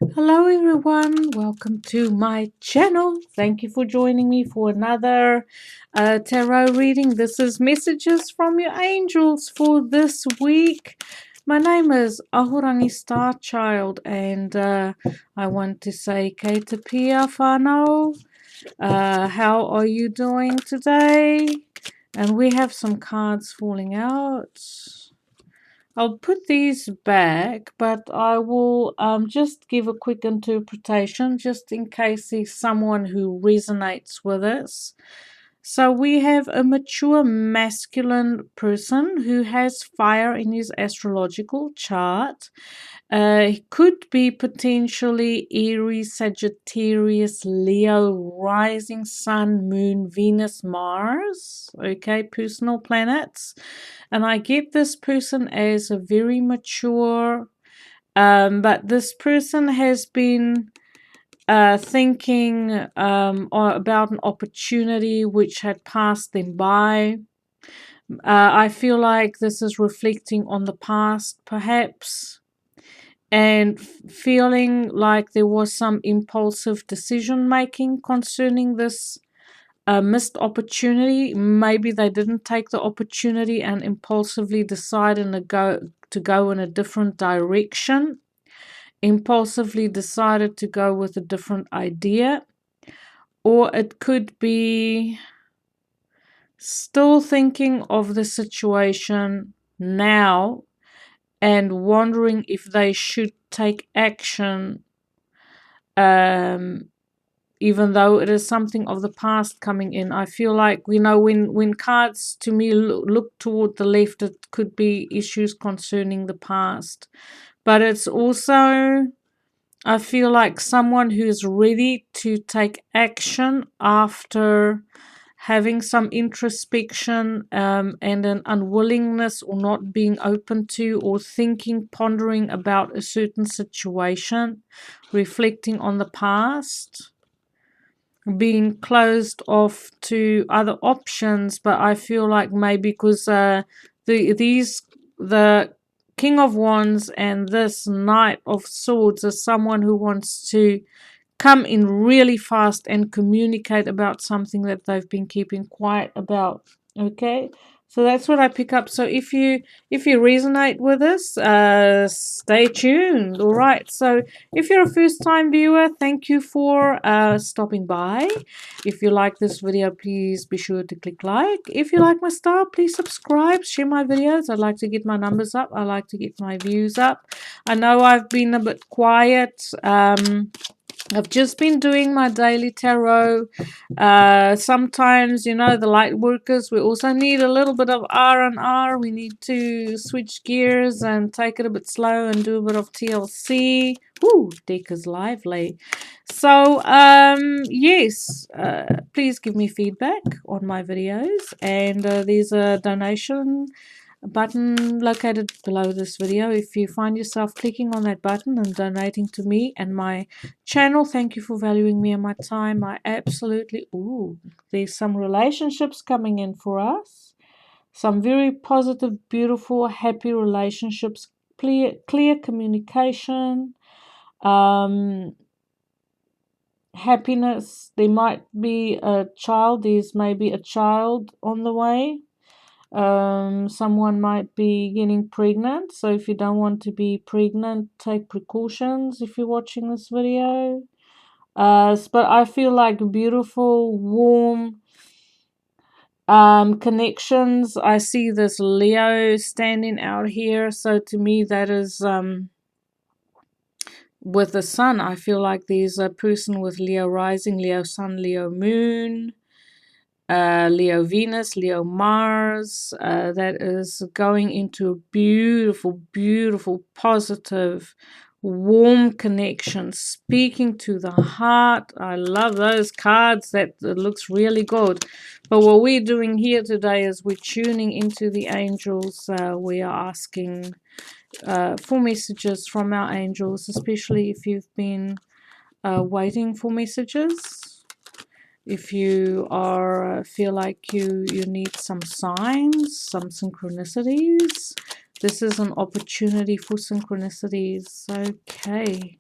Hello everyone, welcome to my channel. Thank you for joining me for another tarot reading. This is messages from your angels for this week. My name is Ahorangi Starchild and I want to say Kei te pia whānau. How are you doing today? And we have some cards falling out. I'll put these back, but I will just give a quick interpretation just in case there's someone who resonates with this. So we have a mature masculine person who has fire in his astrological chart. He could be potentially Aries, Sagittarius, Leo, rising sun, moon, Venus, Mars. Okay, personal planets. And I get this person as a very mature, but this person has been thinking about an opportunity which had passed them by. I feel like this is reflecting on the past, perhaps, and feeling like there was some impulsive decision making concerning this missed opportunity. Maybe they didn't take the opportunity and impulsively decided to go in a different direction. Impulsively decided to go with a different idea. Or it could be still thinking of the situation now and wondering if they should take action, even though it is something of the past coming in. I feel like, when cards to me look toward the left, it could be issues concerning the past. But it's also, I feel like someone who's ready to take action after having some introspection and an unwillingness or not being open to or thinking, pondering about a certain situation, reflecting on the past, being closed off to other options. But I feel like maybe because the King of Wands and this Knight of Swords is someone who wants to come in really fast and communicate about something that they've been keeping quiet about. Okay, so that's what I pick up. So if you resonate with this, stay tuned. All right, so if you're a first time viewer, thank you for stopping by. If you like this video, please be sure to click like. If you like my style, please subscribe, share my videos. I'd like to get my numbers up. I like to get my views up. I know I've been a bit quiet. I've just been doing my daily tarot. Sometimes, the light workers, we also need a little bit of R&R. We need to switch gears and take it a bit slow and do a bit of TLC. Ooh, deck is lively. So, yes, please give me feedback on my videos. And there's a donation button located below this video. If you find yourself clicking on that button and donating to me and my channel, thank you for valuing me and my time. I absolutely, there's some relationships coming in for us. Some very positive, beautiful, happy relationships, clear communication, happiness. There might be a child. There's maybe a child on the way. Someone might be getting pregnant, so if you don't want to be pregnant, take precautions if you're watching this video. But I feel like beautiful, warm connections. I see this Leo standing out here, so to me that is with the sun. I feel like there's a person with Leo rising, Leo sun, Leo moon, Leo Venus, Leo Mars, that is going into a beautiful, beautiful, positive, warm connection, speaking to the heart. I love those cards. That it looks really good. But what we're doing here today is we're tuning into the angels. We are asking for messages from our angels, especially if you've been waiting for messages. If you feel like you need some signs, some synchronicities, this is an opportunity for synchronicities. Okay,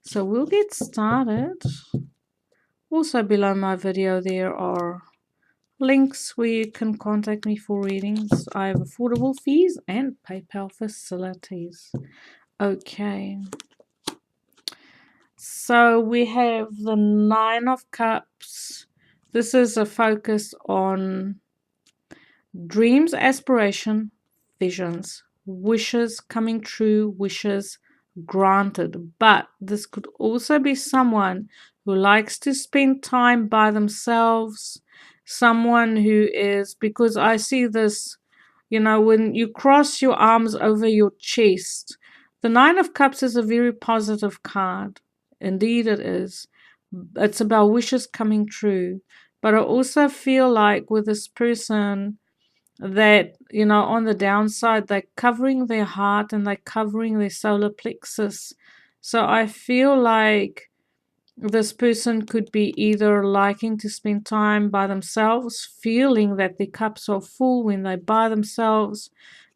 So we'll get started. Also below my video there are links where you can contact me for readings. I have affordable fees and PayPal facilities. Okay. So we have the Nine of Cups. This is a focus on dreams, aspiration, visions, wishes coming true, wishes granted. But this could also be someone who likes to spend time by themselves, someone who is, because I see this, when you cross your arms over your chest, the Nine of Cups is a very positive card. Indeed, it is. It's about wishes coming true. But I also feel like with this person, that on the downside they're covering their heart and they're covering their solar plexus. So I feel like this person could be either liking to spend time by themselves, feeling that their cups are full when they're by themselves,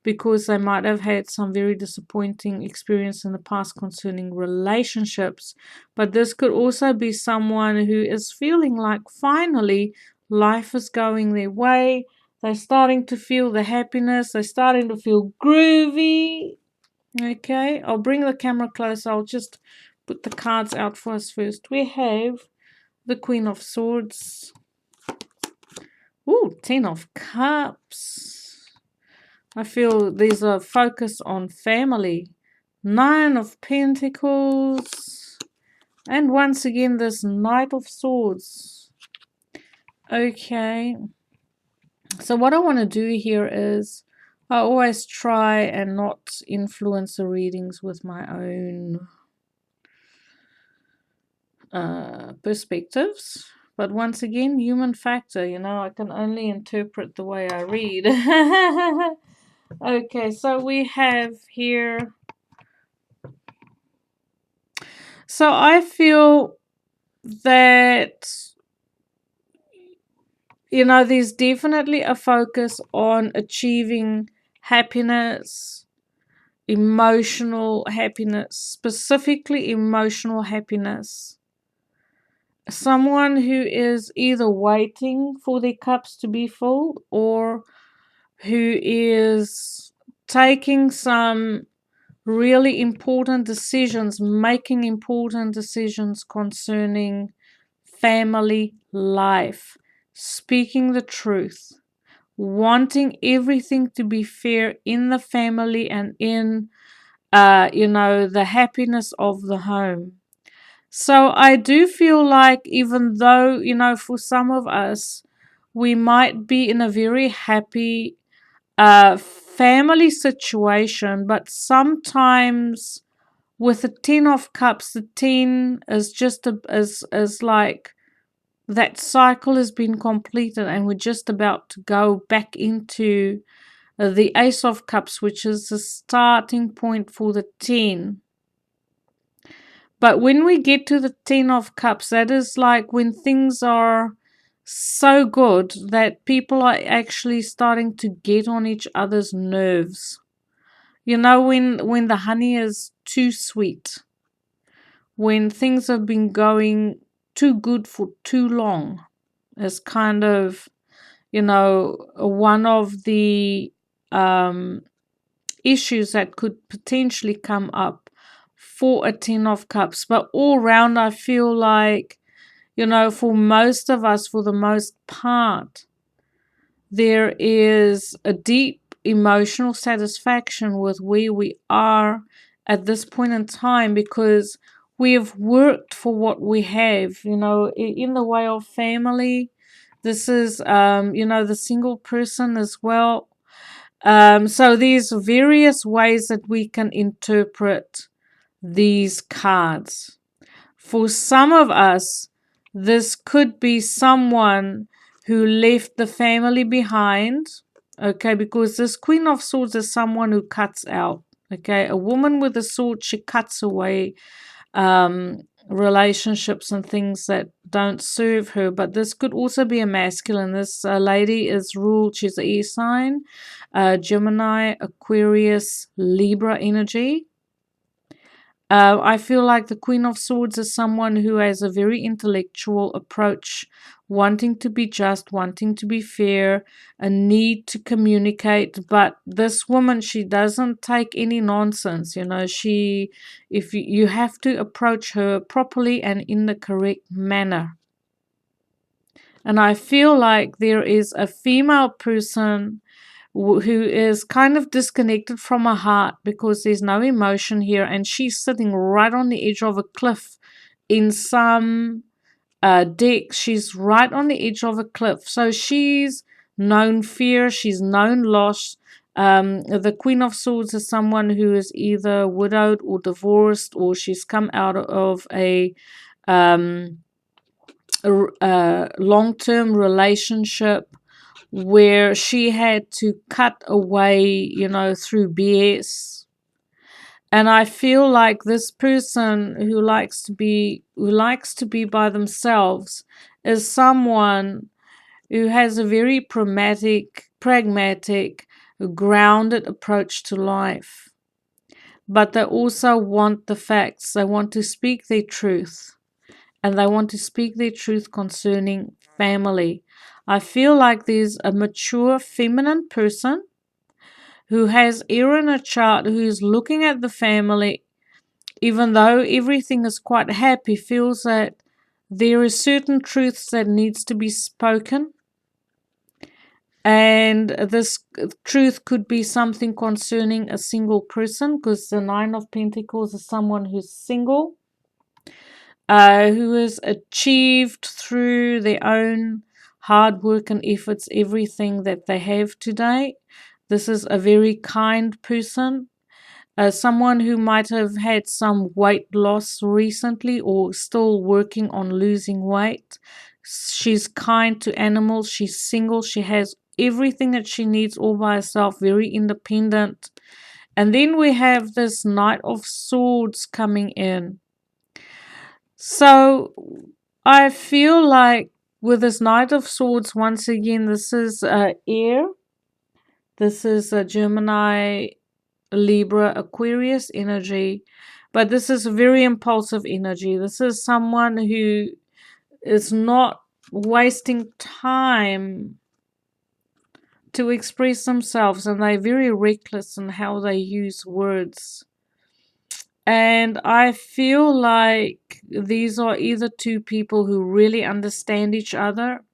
because they might have had some very disappointing experience in the past concerning relationships. But this could also be someone who is feeling like finally life is going their way. They're starting to feel the happiness. They're starting to feel groovy. Okay, I'll bring the camera closer. I'll just put the cards out for us first. We have the Queen of Swords. Ooh, Ten of Cups. I feel there's a focus on family. Nine of Pentacles. And once again, this Knight of Swords. Okay. So what I want to do here is I always try and not influence the readings with my own perspectives. But once again, human factor, I can only interpret the way I read. Okay, so we have here. So I feel that, there's definitely a focus on achieving happiness, emotional happiness, specifically emotional happiness. Someone who is either waiting for their cups to be full or who is taking some really important decisions, making important decisions concerning family life, speaking the truth, wanting everything to be fair in the family and in, the happiness of the home. So I do feel like even though, for some of us, we might be in a very happy family situation, but sometimes with the Ten of Cups, the 10 is just is like that cycle has been completed and we're just about to go back into the Ace of Cups, which is the starting point for the 10. But when we get to the Ten of Cups, that is like when things are so good that people are actually starting to get on each other's nerves. When the honey is too sweet, when things have been going too good for too long, is kind of, one of the issues that could potentially come up for a Ten of Cups. But all round, I feel like, for most of us, for the most part, there is a deep emotional satisfaction with where we are at this point in time, because we have worked for what we have, in the way of family. This is, the single person as well. So there's various ways that we can interpret these cards. For some of us, this could be someone who left the family behind, okay, because this Queen of Swords is someone who cuts out, okay. A woman with a sword, she cuts away relationships and things that don't serve her. But this could also be a masculine. This lady is ruled, she's an air sign, Gemini, Aquarius, Libra energy. I feel like the Queen of Swords is someone who has a very intellectual approach, wanting to be just, wanting to be fair, a need to communicate. But this woman, she doesn't take any nonsense. If you have to approach her properly and in the correct manner. And I feel like there is a female person who is kind of disconnected from her heart because there's no emotion here, and she's sitting right on the edge of a cliff in some deck. She's right on the edge of a cliff, so she's known fear, she's known loss. The Queen of Swords is someone who is either widowed or divorced, or she's come out of um, a long-term relationship where she had to cut away, through BS. And I feel like this person who likes to be by themselves is someone who has a very pragmatic, grounded approach to life. But they also want the facts. They want to speak their truth. And they want to speak their truth concerning family. I feel like there's a mature feminine person who has error in a chart, who's looking at the family, even though everything is quite happy, feels that there is certain truths that needs to be spoken. And this truth could be something concerning a single person, because the Nine of Pentacles is someone who's single, who has achieved through their own hard work and efforts everything that they have today. This is a very kind person, someone who might have had some weight loss recently or still working on losing weight. She's kind to animals, she's single, she has everything that she needs all by herself, very independent. And then we have this Knight of Swords coming in. So I feel like with this Knight of Swords, once again, this is air. This is a Gemini, Libra, Aquarius energy. But this is very impulsive energy. This is someone who is not wasting time to express themselves, and they're very reckless in how they use words. And I feel like these are either two people who really understand each other.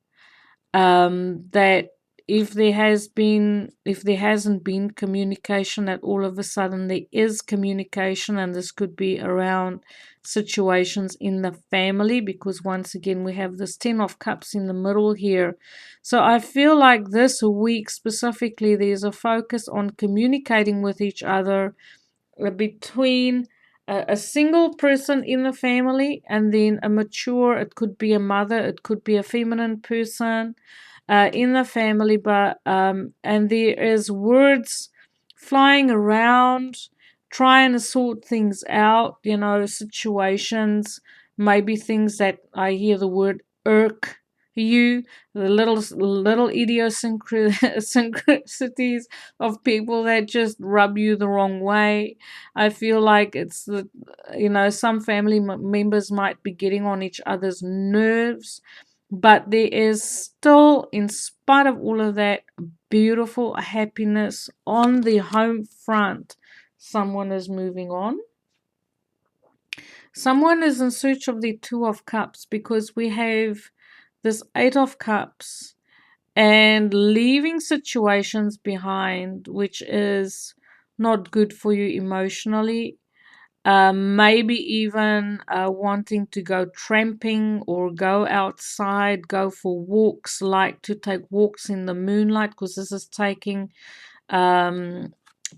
That if there hasn't been communication, that all of a sudden there is communication, and this could be around situations in the family, because once again we have this 10 of Cups in the middle here. So I feel like this week specifically there's a focus on communicating with each other, between a single person in the family and then a mature, it could be a mother, it could be a feminine person in the family, but and there is words flying around trying to sort things out, situations, maybe things that I hear the word irk you, the little idiosyncrasies of people that just rub you the wrong way. I feel like it's some family members might be getting on each other's nerves, but there is still, in spite of all of that, beautiful happiness on the home front. Someone is moving on. Someone is in search of the Two of Cups, because we have this Eight of Cups and leaving situations behind, which is not good for you emotionally. Maybe even wanting to go tramping or go outside, go for walks, like to take walks in the moonlight, because this is taking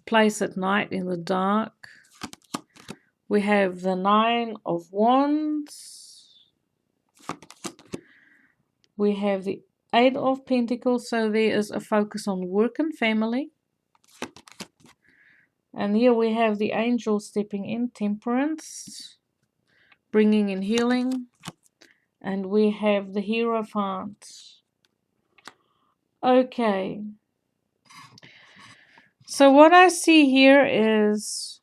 place at night in the dark. We have the Nine of Wands. We have the Eight of Pentacles, so there is a focus on work and family. And here we have the Angel stepping in, Temperance, bringing in healing. And we have the Hierophant. Okay. So what I see here is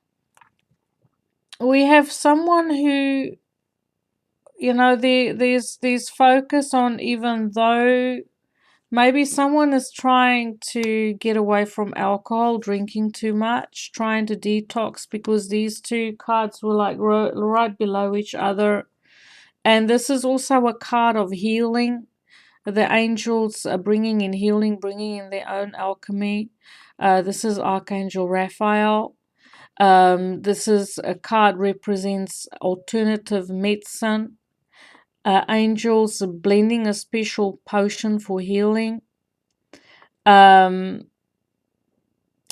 we have someone who, there's focus on, even though maybe someone is trying to get away from alcohol, drinking too much, trying to detox, because these two cards were like right below each other. And this is also a card of healing. The angels are bringing in healing, bringing in their own alchemy. This is Archangel Raphael. This is a card represents alternative medicine. Angels are blending a special potion for healing. Um,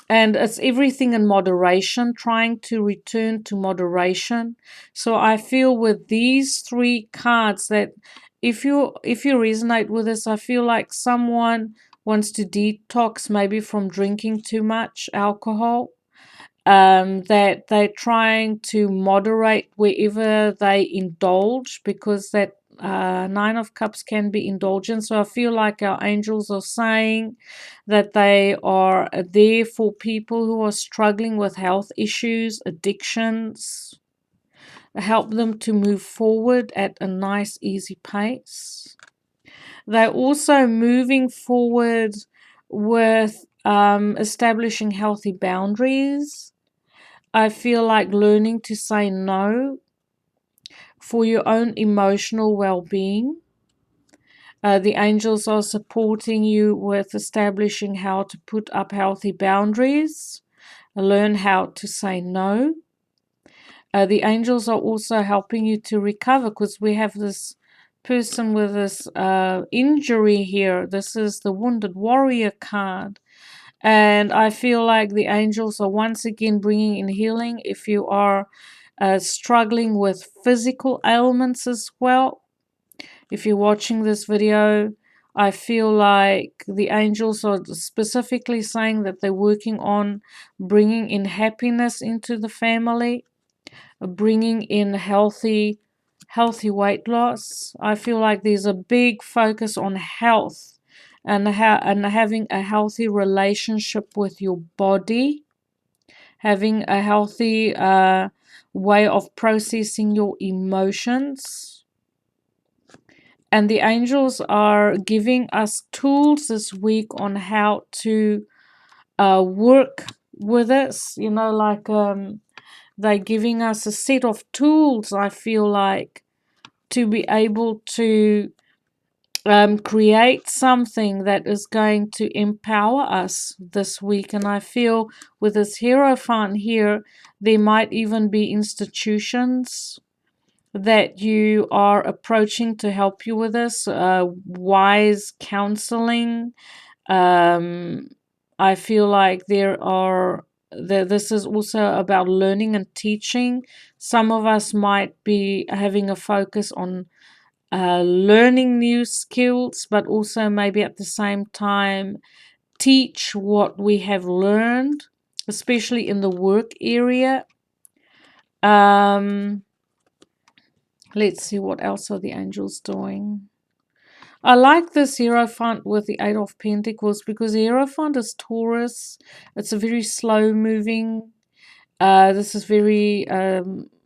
and it's everything in moderation, trying to return to moderation. So I feel with these three cards that if you resonate with this, I feel like someone wants to detox maybe from drinking too much alcohol, that they're trying to moderate wherever they indulge, because that Nine of Cups can be indulgent. So I feel like our angels are saying that they are there for people who are struggling with health issues, addictions, help them to move forward at a nice, easy pace. They're also moving forward with establishing healthy boundaries. I feel like learning to say no for your own emotional well being. The angels are supporting you with establishing how to put up healthy boundaries, learn how to say no. The angels are also helping you to recover, because we have this person with this injury here. This is the Wounded Warrior card. And I feel like the angels are once again bringing in healing. If you are struggling with physical ailments as well, if you're watching this video, I feel like the angels are specifically saying that they're working on bringing in happiness into the family, bringing in healthy weight loss. I feel like there's a big focus on health, and having a healthy relationship with your body, having a healthy way of processing your emotions. And the angels are giving us tools this week on how to work with this. They're giving us a set of tools, I feel like, to be able to create something that is going to empower us this week. And I feel with this Hierophant here, there might even be institutions that you are approaching to help you with this. Wise counseling. I feel like this is also about learning and teaching. Some of us might be having a focus on learning new skills, but also maybe at the same time teach what we have learned, especially in the work area. Let's see, what else are the angels doing? I like this Hierophant with the Eight of Pentacles, because the Hierophant is Taurus. It's a very slow moving. This is very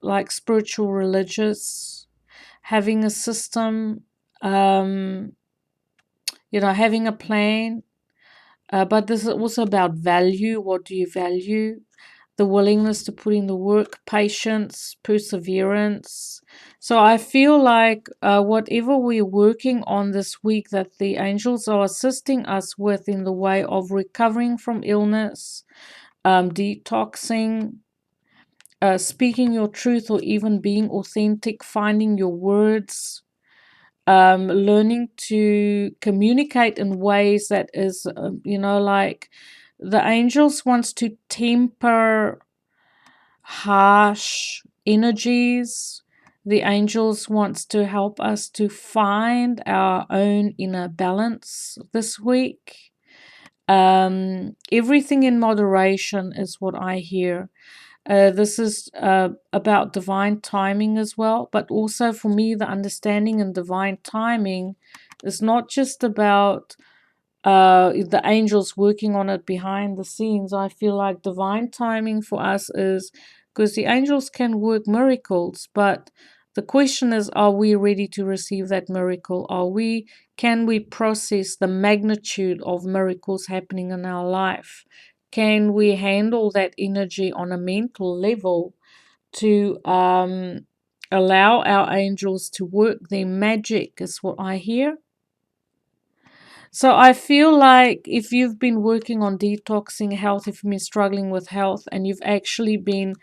like spiritual, religious, having a system, having a plan. But this is also about value. What do you value? The willingness to put in the work, patience, perseverance. So I feel like whatever we're working on this week, that the angels are assisting us with in the way of recovering from illness, detoxing, speaking your truth, or even being authentic, finding your words, learning to communicate in ways that is, like the angels wants to temper harsh energies. The angels wants to help us to find our own inner balance this week. Everything in moderation is what I hear. This is about divine timing as well, but also for me, the understanding in divine timing is not just about the angels working on it behind the scenes. I feel like divine timing for us is because the angels can work miracles, but the question is, are we ready to receive that miracle? Can we process the magnitude of miracles happening in our life? Can we handle that energy on a mental level to allow our angels to work their magic, is what I hear. So I feel like if you've been working on detoxing health, if you've been struggling with health, and you've actually been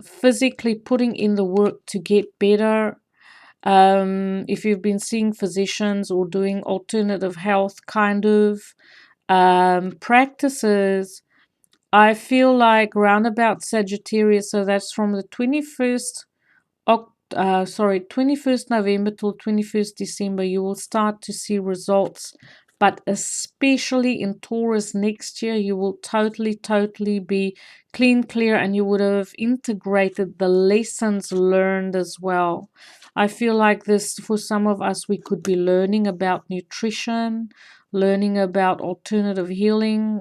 physically putting in the work to get better, if you've been seeing physicians or doing alternative health kind of practices, I feel like roundabout Sagittarius, so that's from the 21st November till 21st December, you will start to see results. But especially in Taurus next year, you will totally be clean, clear, and you would have integrated the lessons learned as well. I feel like this, for some of us, we could be learning about nutrition, learning about alternative healing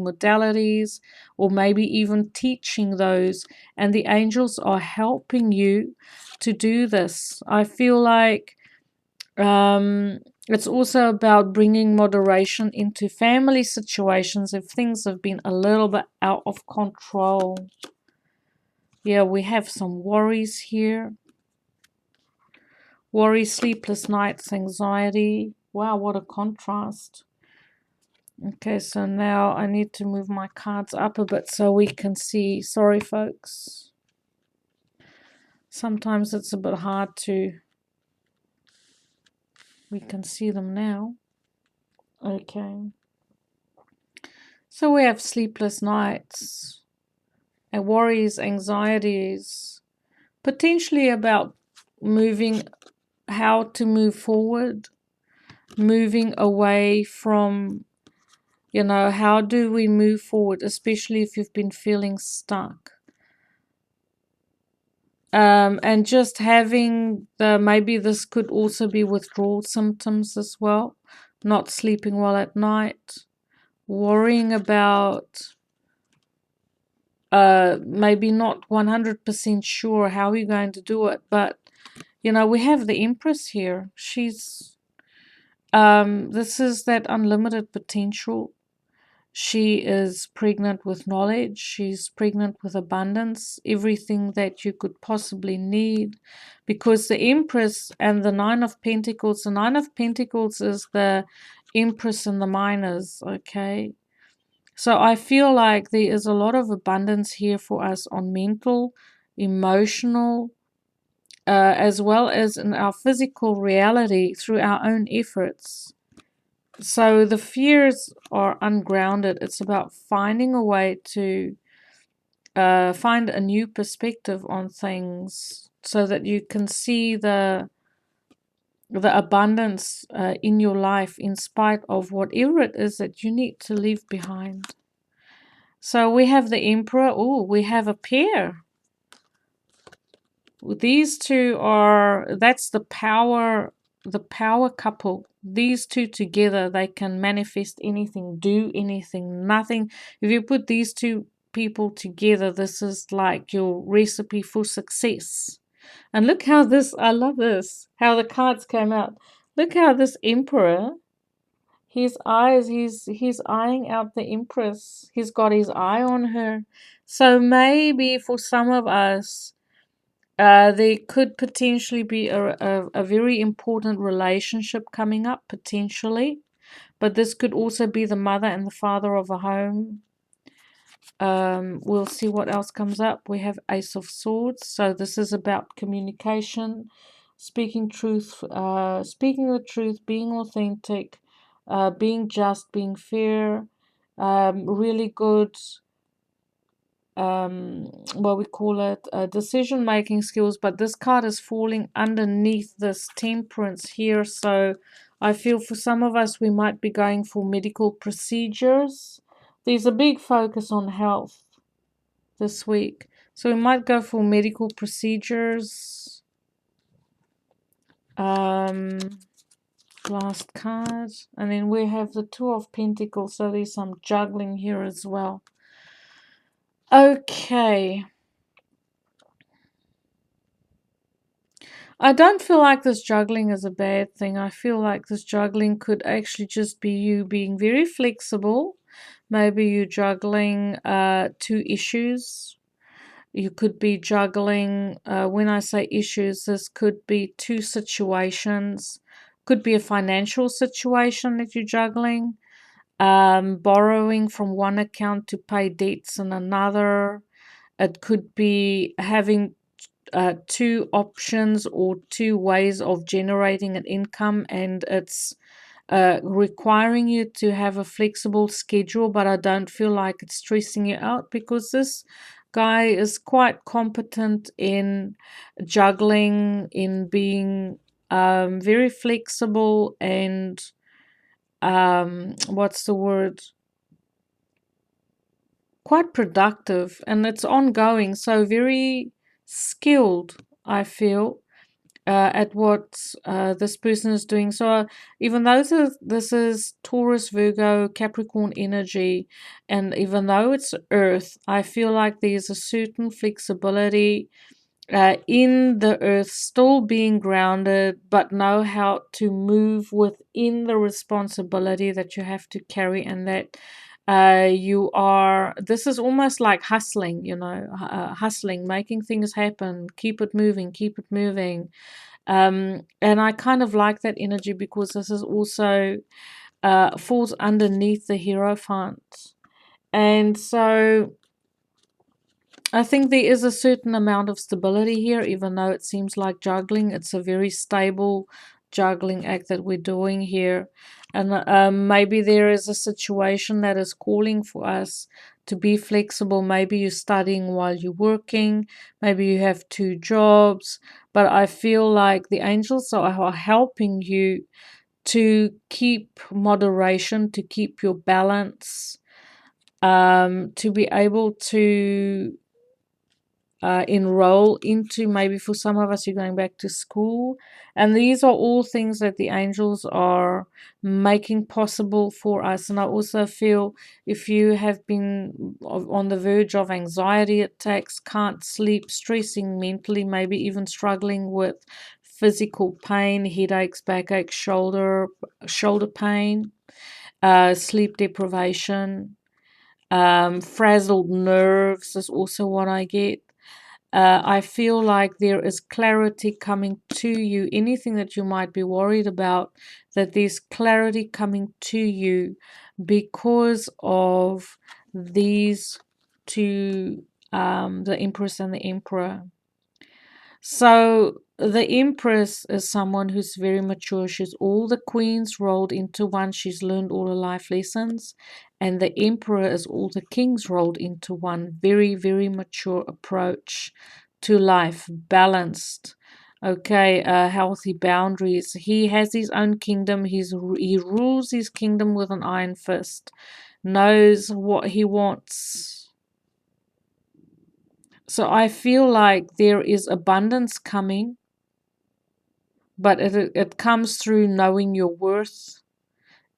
modalities, or maybe even teaching those. And the angels are helping you to do this. I feel like it's also about bringing moderation into family situations if things have been a little bit out of control. Yeah, we have some worries here. Worry, sleepless nights, anxiety. Wow, what a contrast. Okay, so now I need to move my cards up a bit so we can see. Sorry, folks. Sometimes it's a bit hard to... We can see them now. Okay. So we have sleepless nights, and worries, anxieties, potentially about how to move forward, moving away from, how do we move forward, especially if you've been feeling stuck. And just having maybe this could also be withdrawal symptoms as well, not sleeping well at night, worrying about maybe not 100% sure how we're going to do it, but we have the Empress here. She's this is that unlimited potential. She is pregnant with knowledge. She's pregnant with abundance, everything that you could possibly need. Because the Empress and the Nine of Pentacles is the Empress and the Minors, okay? So I feel like there is a lot of abundance here for us on mental, emotional, as well as in our physical reality through our own efforts. So the fears are ungrounded. It's about finding a way to find a new perspective on things so that you can see the abundance in your life in spite of whatever it is that you need to leave behind. So we have the Emperor. Oh, we have a pair. These two that's the power couple. These two together, they can manifest anything, do anything, nothing. If you put these two people together, this is like your recipe for success. And look how I love this, how the cards came out. Look how this Emperor, his eyes, he's eyeing out the Empress. He's got his eye on her. So maybe for some of us, there could potentially be a very important relationship coming up, potentially. But this could also be the mother and the father of a home. We'll see what else comes up. We have Ace of Swords. So this is about communication, speaking the truth, being authentic, being just, being fair, really good what we call it, decision making skills. But this card is falling underneath this Temperance here, so I feel for some of us we might be going for medical procedures. There's a big focus on health this week, so we might go for medical procedures. Last card, and then we have the Two of Pentacles, so there's some juggling here as well. Okay. I don't feel like this juggling is a bad thing. I feel like this juggling could actually just be you being very flexible. Maybe you're juggling two issues. You could be juggling, when I say issues, this could be two situations. Could be a financial situation that you're juggling, borrowing from one account to pay debts in another. It could be having two options or two ways of generating an income, and it's requiring you to have a flexible schedule, but I don't feel like it's stressing you out because this guy is quite competent in juggling, in being very flexible and what's the word? Quite productive, and it's ongoing, so very skilled, I feel, at what this person is doing. So even though this is Taurus, Virgo, Capricorn energy, and even though it's Earth, I feel like there's a certain flexibility in the Earth, still being grounded, but know how to move within the responsibility that you have to carry, and that you are. This is almost like hustling, hustling, making things happen, keep it moving, keep it moving. And I kind of like that energy because this is also falls underneath the Hierophant. And so I think there is a certain amount of stability here, even though it seems like juggling. It's a very stable juggling act that we're doing here. And maybe there is a situation that is calling for us to be flexible. Maybe you're studying while you're working. Maybe you have two jobs. But I feel like the angels are helping you to keep moderation, to keep your balance, to be able to enroll into. Maybe for some of us, you're going back to school, and these are all things that the angels are making possible for us. And I also feel if you have been on the verge of anxiety attacks, can't sleep, stressing mentally, maybe even struggling with physical pain, headaches, backache, shoulder pain, sleep deprivation, frazzled nerves is also what I get. I feel like there is clarity coming to you. Anything that you might be worried about, that there's clarity coming to you because of these two, the Empress and the Emperor. So the Empress is someone who's very mature. She's all the queens rolled into one. She's learned all her life lessons. And the Emperor is all the kings rolled into one. Very, very mature approach to life, balanced. Okay, healthy boundaries. He has his own kingdom. He rules his kingdom with an iron fist. Knows what he wants. So I feel like there is abundance coming, but it comes through knowing your worth.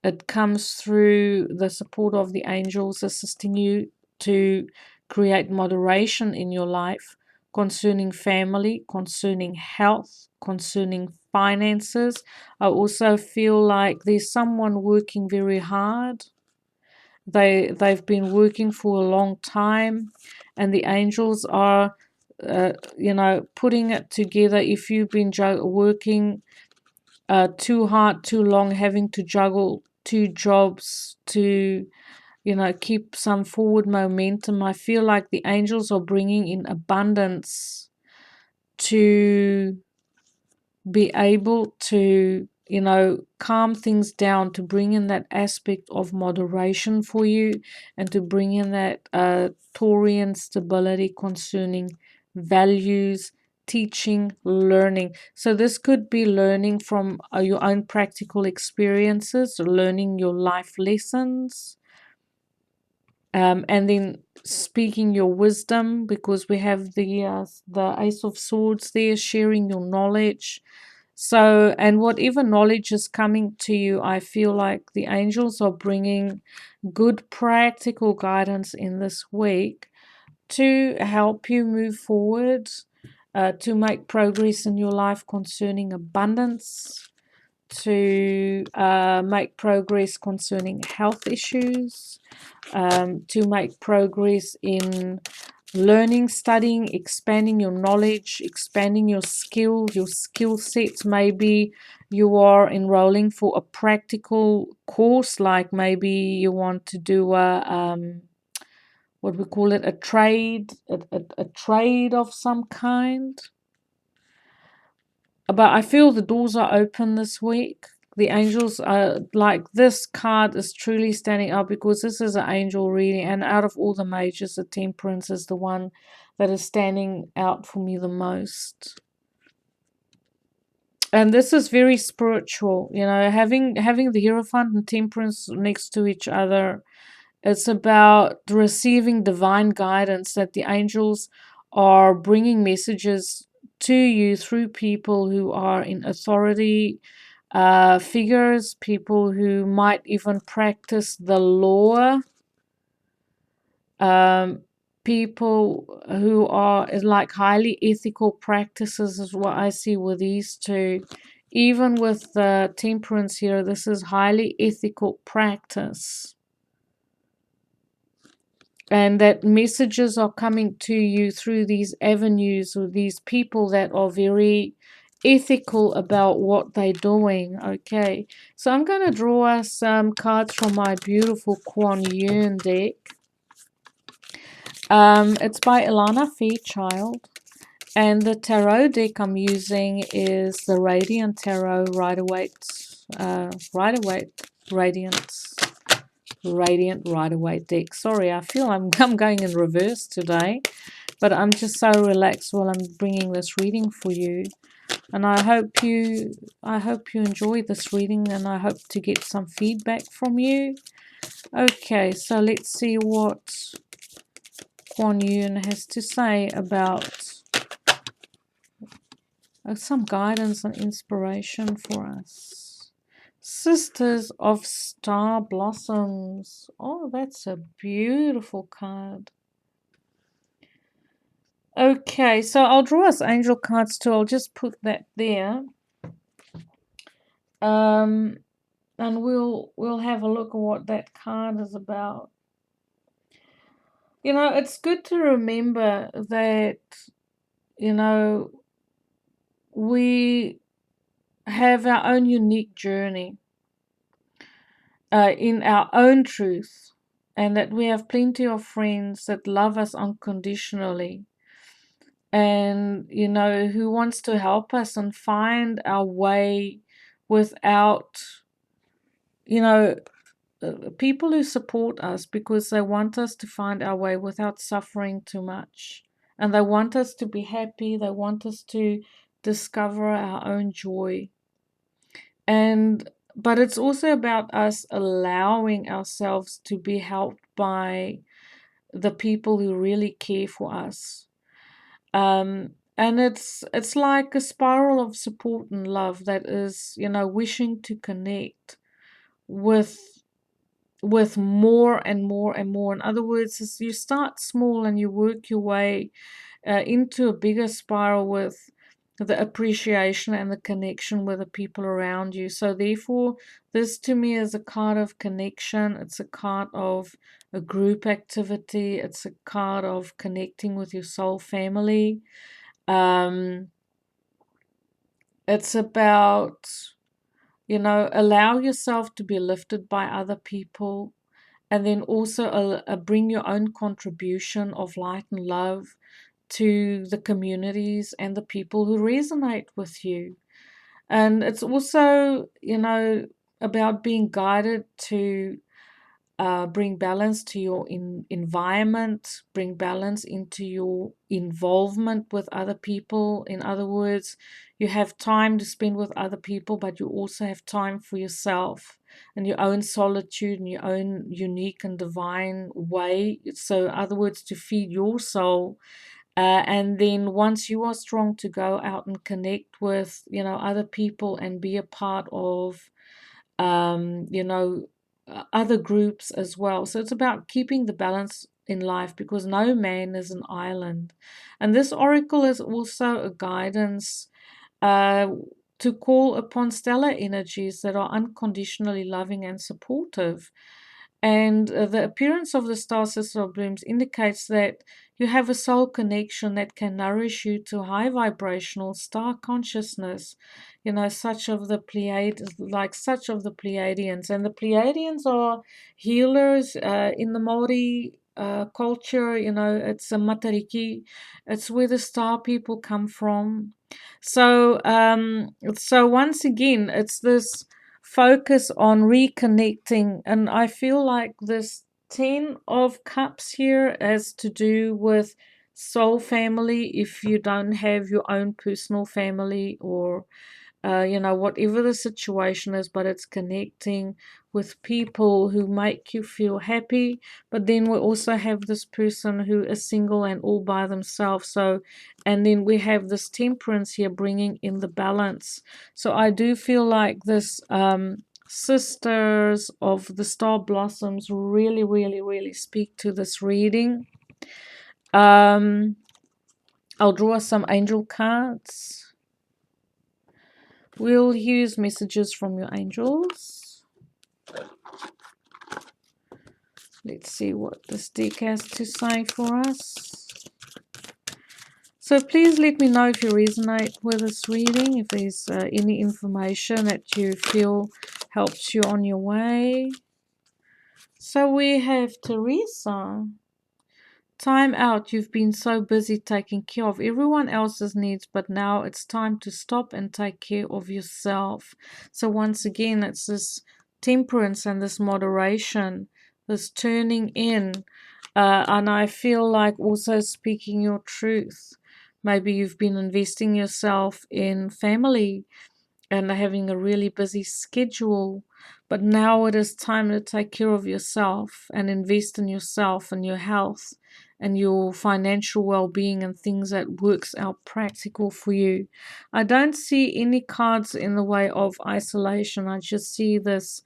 It comes through the support of the angels assisting you to create moderation in your life concerning family, concerning health, concerning finances. I also feel like there's someone working very hard. They've been working for a long time, and the angels are putting it together. If you've been working too hard, too long, having to juggle two jobs to, keep some forward momentum, I feel like the angels are bringing in abundance to be able to, calm things down, to bring in that aspect of moderation for you, and to bring in that Taurian stability concerning values, teaching, learning. So this could be learning from your own practical experiences, learning your life lessons, and then speaking your wisdom, because we have the Ace of Swords there, sharing your knowledge. So, and whatever knowledge is coming to you, I feel like the angels are bringing good practical guidance in this week to help you move forward, to make progress in your life concerning abundance, to make progress concerning health issues, to make progress in learning, studying, expanding your knowledge, expanding your skills, your skill sets. Maybe you are enrolling for a practical course, like maybe you want to do a what we call it, a trade, a trade of some kind. But I feel the doors are open this week. The angels are like, this card is truly standing out because this is an angel reading, and out of all the mages, the Temperance is the one that is standing out for me the most. And this is very spiritual, you know, having the Hierophant and Temperance next to each other. It's about receiving divine guidance, that the angels are bringing messages to you through people who are in authority, figures, people who might even practice the law, um, people who are like highly ethical practices is what I see with these two. Even with the Temperance here, this is highly ethical practice. And that messages are coming to you through these avenues or these people that are very ethical about what they're doing. Okay, so I'm going to draw some cards from my beautiful Kuan Yin deck. It's by Ilana Fairchild, and the tarot deck I'm using is the Radiant Tarot Radiant Rider-Waite deck. Sorry, I feel I'm going in reverse today, but I'm just so relaxed while I'm bringing this reading for you, and I hope you enjoy this reading, and I hope to get some feedback from you. Okay, so let's see what Kuan Yin has to say about some guidance and inspiration for us. Sisters of Star Blossoms. Oh, that's a beautiful card. Okay, so I'll draw us angel cards too. I'll just put that there. And we'll have a look at what that card is about. You know, it's good to remember that, you know, we have our own unique journey in our own truth, and that we have plenty of friends that love us unconditionally, and, you know, who wants to help us and find our way without, you know, people who support us because they want us to find our way without suffering too much. And they want us to be happy. They want us to discover our own joy. But it's also about us allowing ourselves to be helped by the people who really care for us. And it's like a spiral of support and love that is, you know, wishing to connect with more and more and more. In other words, as you start small and you work your way into a bigger spiral with the appreciation and the connection with the people around you. So therefore, this to me is a card of connection. It's a card of a group activity. It's a card of connecting with your soul family. It's about, you know, allow yourself to be lifted by other people, and then also bring your own contribution of light and love to the communities and the people who resonate with you. And it's also, you know, about being guided to bring balance to your environment, bring balance into your involvement with other people. In other words, you have time to spend with other people, but you also have time for yourself and your own solitude and your own unique and divine way. So, in other words, to feed your soul. And then once you are strong, to go out and connect with, you know, other people and be a part of, you know, other groups as well. So it's about keeping the balance in life, because no man is an island. And this oracle is also a guidance uh, to call upon stellar energies that are unconditionally loving and supportive. And the appearance of the star sister blooms indicates that you have a soul connection that can nourish you to high vibrational star consciousness, such of the such of the Pleiadians. And the Pleiadians are healers in the Maori culture. It's a Matariki. It's where the star people come from. So once again, it's this focus on reconnecting, and I feel like this 10 of cups here has to do with soul family. If you don't have your own personal family, or whatever the situation is, but it's connecting with people who make you feel happy. But then we also have this person who is single and all by themselves. And then we have this temperance here bringing in the balance. So I do feel like this sisters of the star blossoms really, really, really speak to this reading. I'll draw some angel cards. We'll use messages from your angels. Let's see what this deck has to say for us. So please let me know if you resonate with this reading, if there's any information that you feel helps you on your way. So we have Teresa. Time out. You've been so busy taking care of everyone else's needs, but now it's time to stop and take care of yourself. So once again, it's this temperance and this moderation, this turning in. And I feel like also speaking your truth. Maybe you've been investing yourself in family and having a really busy schedule, but now it is time to take care of yourself and invest in yourself and your health and your financial well-being and things that works out practical for you. I don't see any cards in the way of isolation. I just see this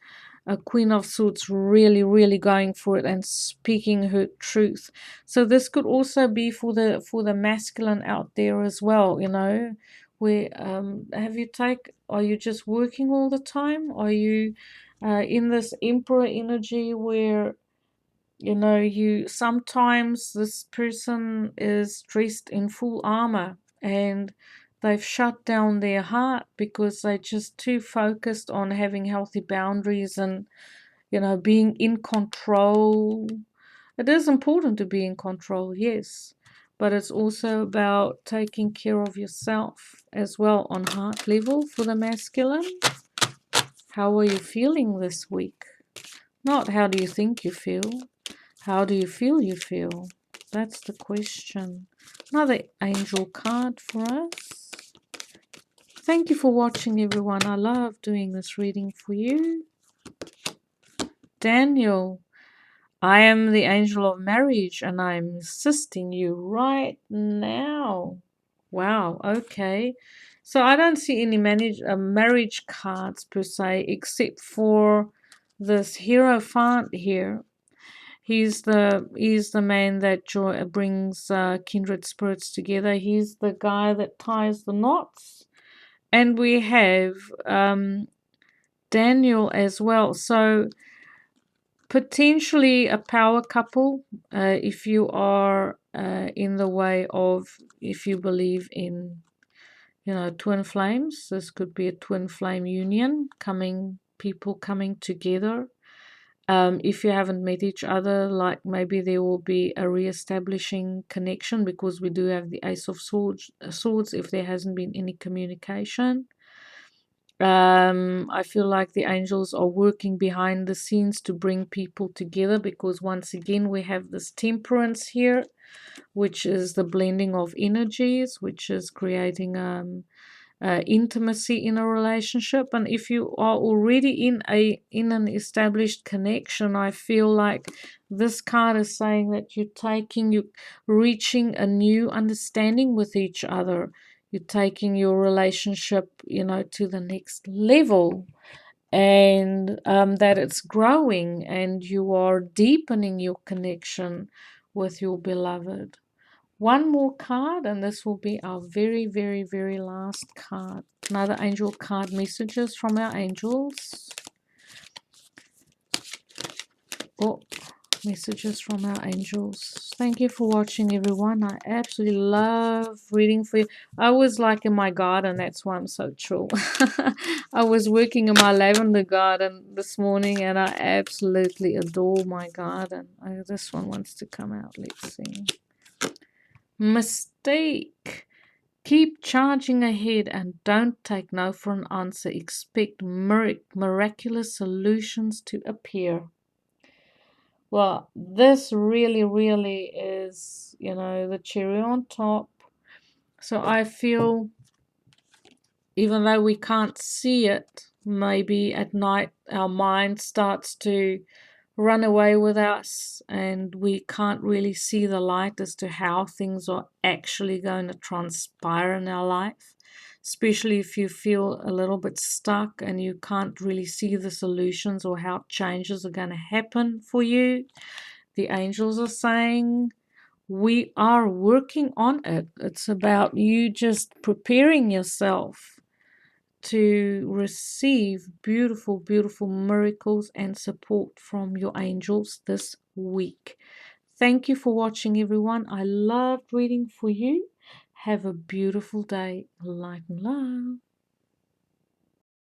Queen of Swords really, really going for it and speaking her truth. So this could also be for the masculine out there as well, where are you just working all the time? Are you in this emperor energy where you sometimes this person is dressed in full armor and they've shut down their heart because they're just too focused on having healthy boundaries and being in control. It is important to be in control, yes, but it's also about taking care of yourself as well on heart level for the masculine. How are you feeling this week? Not how do you think you feel. How do you feel you feel? That's the question. Another angel card for us. Thank you for watching, everyone. I love doing this reading for you. Daniel, I am the angel of marriage and I'm assisting you right now. Wow, okay. So I don't see any marriage cards per se, except for this Hierophant here. He's the man that brings kindred spirits together. He's the guy that ties the knots. And we have Daniel as well. So potentially a power couple, if you are in the way of, if you believe in, twin flames. This could be a twin flame union, people coming together. If you haven't met each other, like maybe there will be a re-establishing connection, because we do have the Ace of Swords if there hasn't been any communication. I feel like the angels are working behind the scenes to bring people together, because once again we have this temperance here, which is the blending of energies, which is creating intimacy in a relationship. And if you are already in an established connection, I feel like this card is saying that you're reaching a new understanding with each other. You're taking your relationship, to the next level, and that it's growing and you are deepening your connection with your beloved. One more card, and this will be our very, very, very last card. Another angel card, messages from our angels. Oh, messages from our angels. Thank you for watching, everyone. I absolutely love reading for you. I was like in my garden, that's why I'm so chill. I was working in my lavender garden this morning, and I absolutely adore my garden. Oh, this one wants to come out. Let's see. Mistake. Keep charging ahead and don't take no for an answer. Expect miraculous solutions to appear. Well, this really, really is, the cherry on top. So I feel, even though we can't see it, maybe at night our mind starts to run away with us and we can't really see the light as to how things are actually going to transpire in our life, especially if you feel a little bit stuck and you can't really see the solutions or how changes are going to happen for you. The angels are saying, we are working on it. It's about you just preparing yourself to receive beautiful, beautiful miracles and support from your angels this week. Thank you for watching, everyone. I loved reading for you. Have a beautiful day. Light and love.